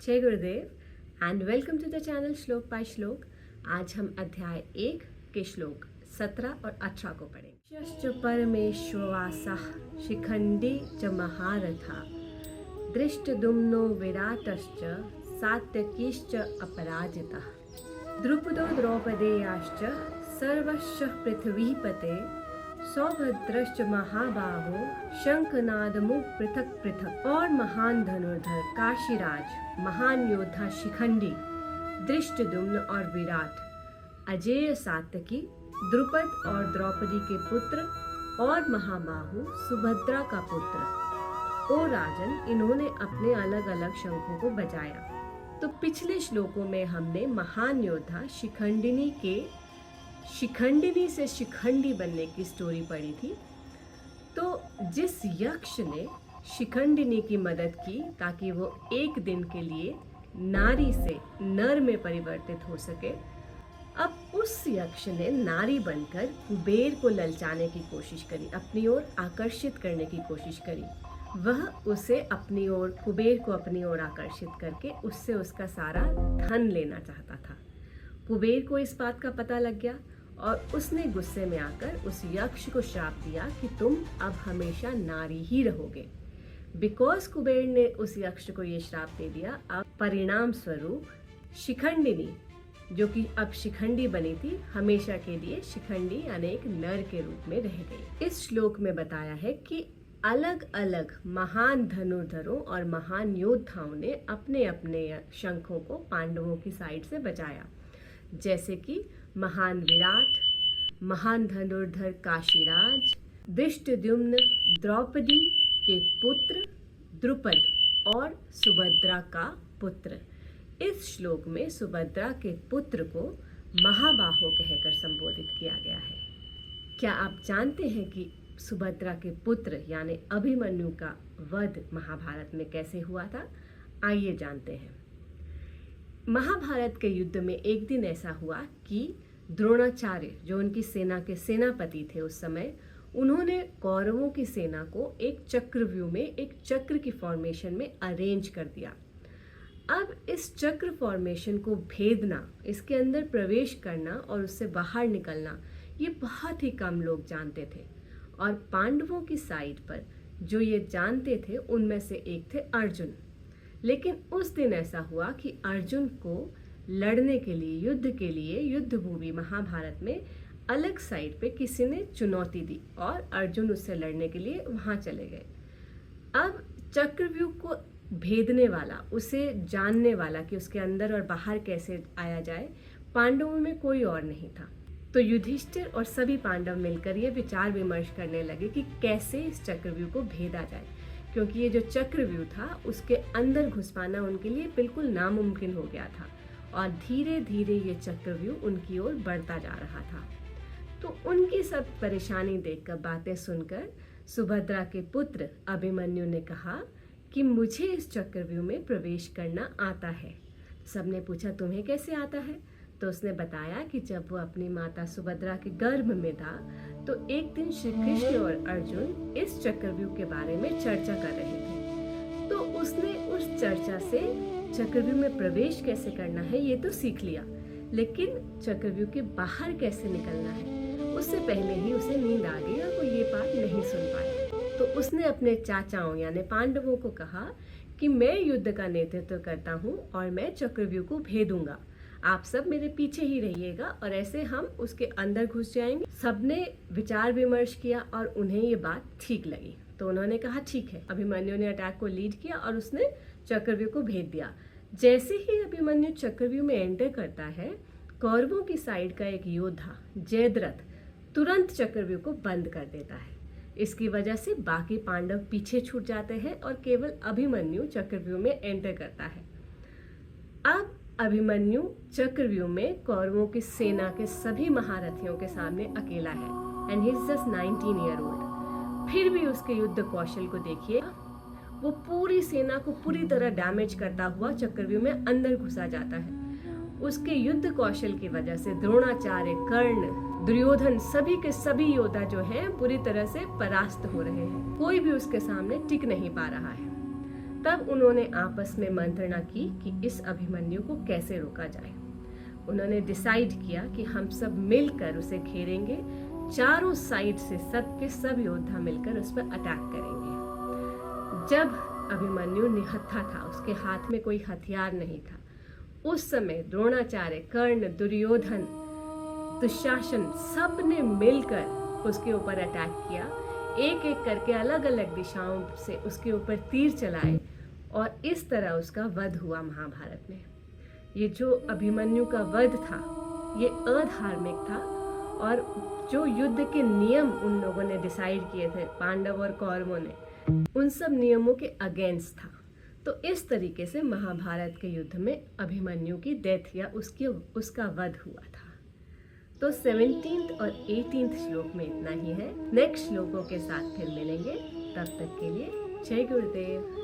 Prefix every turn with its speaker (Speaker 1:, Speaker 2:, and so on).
Speaker 1: जय Gurudev and welcome to the channel Shlok by Shlok. आज हम अध्याय 1 के श्लोक 17 और 18 को पढ़ेंगे। च परमेश्ववासः शिखंडी च महारथा दृष्टद्युम्नो विराटश्च सात्यकीश्च अपराजितः द्रुपदो द्रौपदेयाश्च सर्वशः पृथ्वीपते सौभद्रश्च महाबाहो शंखनादमु पृथक पृथक। और महान धनुर्धर काशीराज, महान योद्धा शिखंडी, दृष्टद्युम्न और विराट, अजेय सात्यकी, द्रुपद और द्रौपदी के पुत्र और महाबाहु सुभद्रा का पुत्र। ओ राजन, इन्होंने अपने अलग अलग शंखों को बजाया। तो पिछले श्लोकों में हमने महान योद्धा शिखंडिनी से शिखंडी बनने की स्टोरी पढ़ी थी। तो जिस यक्ष ने शिखंडिनी की मदद की ताकि वो एक दिन के लिए नारी से नर में परिवर्तित हो सके, अब उस यक्ष ने नारी बनकर कुबेर को ललचाने की कोशिश करी, अपनी ओर आकर्षित करने की कोशिश करी। वह उसे अपनी ओर, कुबेर को अपनी ओर आकर्षित करके उससे उसका सारा धन लेना चाहता था। कुबेर को इस बात का पता लग गया और उसने गुस्से में आकर उस यक्ष को श्राप दिया कि तुम अब हमेशा नारी ही रहोगे। बिकॉज कुबेर ने उस यक्ष को ये श्राप दे दिया, अब परिणाम स्वरूप शिखंडिनी, जो कि अब शिखंडी बनी थी, हमेशा के लिए शिखंडी यानी एक नर के रूप में रह गई। इस श्लोक में बताया है कि अलग अलग महान धनुर्धरों और महान योद्धाओं ने अपने अपने शंखों को पांडवों की साइड से बचाया, जैसे कि महान विराट, महान धनुर्धर काशीराज, दृष्टद्युम्न, द्रौपदी के पुत्र द्रुपद और सुभद्रा का पुत्र। इस श्लोक में सुभद्रा के पुत्र को महाबाहो कहकर संबोधित किया गया है। क्या आप जानते हैं कि सुभद्रा के पुत्र यानी अभिमन्यु का वध महाभारत में कैसे हुआ था? आइए जानते हैं। महाभारत के युद्ध में एक दिन ऐसा हुआ कि द्रोणाचार्य, जो उनकी सेना के सेनापति थे उस समय, उन्होंने कौरवों की सेना को एक चक्रव्यूह में, एक चक्र की फॉर्मेशन में अरेंज कर दिया। अब इस चक्र फॉर्मेशन को भेदना, इसके अंदर प्रवेश करना और उससे बाहर निकलना, ये बहुत ही कम लोग जानते थे। और पांडवों की साइड पर जो ये जानते थे उनमें से एक थे अर्जुन। लेकिन उस दिन ऐसा हुआ कि अर्जुन को लड़ने के लिए, युद्ध के लिए, युद्ध भूमि महाभारत में अलग साइड पे किसी ने चुनौती दी और अर्जुन उससे लड़ने के लिए वहां चले गए। अब चक्रव्यूह को भेदने वाला, उसे जानने वाला कि उसके अंदर और बाहर कैसे आया जाए, पांडवों में कोई और नहीं था। तो युधिष्ठिर और सभी पांडव मिलकर ये विचार विमर्श करने लगे कि कैसे इस चक्रव्यूह को भेदा जाए, क्योंकि ये जो चक्रव्यूह था उसके अंदर घुस पाना उनके लिए बिल्कुल नामुमकिन हो गया था और धीरे धीरे ये चक्रव्यूह उनकी ओर बढ़ता जा रहा था। तो उनकी सब परेशानी देखकर, बातें सुनकर सुभद्रा के पुत्र अभिमन्यु ने कहा कि मुझे इस चक्रव्यूह में प्रवेश करना आता है। सबने पूछा तुम्हें कैसे आता है? तो उसने बताया कि जब वो अपनी माता सुभद्रा के गर्भ में था तो एक दिन श्री कृष्ण और अर्जुन इस चक्रव्यूह के बारे में चर्चा कर रहे थे। तो उसने उस चर्चा से चक्रव्यूह में प्रवेश कैसे करना है ये तो सीख लिया, लेकिन चक्रव्यूह के बाहर कैसे निकलना है उससे पहले ही उसे नींद आ गई और वो ये बात नहीं सुन पाया। तो उसने अपने चाचाओं यानी पांडवों को कहा कि मैं युद्ध का नेतृत्व करता हूँ और मैं चक्रव्यूह को भेदूंगा, आप सब मेरे पीछे ही रहिएगा और ऐसे हम उसके अंदर घुस जाएंगे। सबने विचार विमर्श किया और उन्हें ये बात ठीक लगी, तो उन्होंने कहा ठीक है। अभिमन्यु ने अटैक को लीड किया और उसने चक्रव्यूह को भेद दिया। जैसे ही अभिमन्यु चक्रव्यूह में एंटर करता है, कौरवों की साइड का एक योद्धा जयद्रथ तुरंत चक्रव्यूह को बंद कर देता है। इसकी वजह से बाकी पांडव पीछे छूट जाते हैं और केवल अभिमन्यु चक्रव्यूह में एंटर करता है। अब अभिमन्यु चक्रव्यूह में कौरवों की सेना के सभी महारथियों के सामने अकेला है and he is just 19 year old. फिर भी उसके युद्ध कौशल को देखिए, वो पूरी सेना को पूरी तरह डैमेज करता हुआ चक्रव्यूह में अंदर घुसा जाता है। उसके युद्ध कौशल की वजह से द्रोणाचार्य, कर्ण, दुर्योधन, सभी के सभी योद्धा जो हैं पूरी तरह से परास्त हो रहे हैं। कोई भी उसके सामने टिक नहीं पा रहा है। तब उन्होंने आपस में मंत्रणा की कि इस अभिमन्यु को कैसे रोका जाए। उन्होंने डिसाइड किया कि हम सब मिलकर उसे घेरेंगे, चारों साइड से सब के सब योद्धा मिलकर उस पर अटैक करेंगे। जब अभिमन्यु निहत्था था, उसके हाथ में कोई हथियार नहीं था, उस समय द्रोणाचार्य, कर्ण, दुर्योधन, दुशासन सब ने मिलकर उसके ऊपर अटैक किया। एक एक करके अलग अलग दिशाओं से उसके ऊपर तीर चलाए और इस तरह उसका वध हुआ महाभारत में। ये जो अभिमन्यु का वध था ये अधार्मिक था और जो युद्ध के नियम उन लोगों ने डिसाइड किए थे, पांडव और कौरवों ने, उन सब नियमों के अगेंस्ट था। तो इस तरीके से महाभारत के युद्ध में अभिमन्यु की डेथ या उसका वध हुआ था। तो 17th और 18th श्लोक में इतना ही है। नेक्स्ट श्लोकों के साथ फिर मिलेंगे, तब तक के लिए जय गुरुदेव।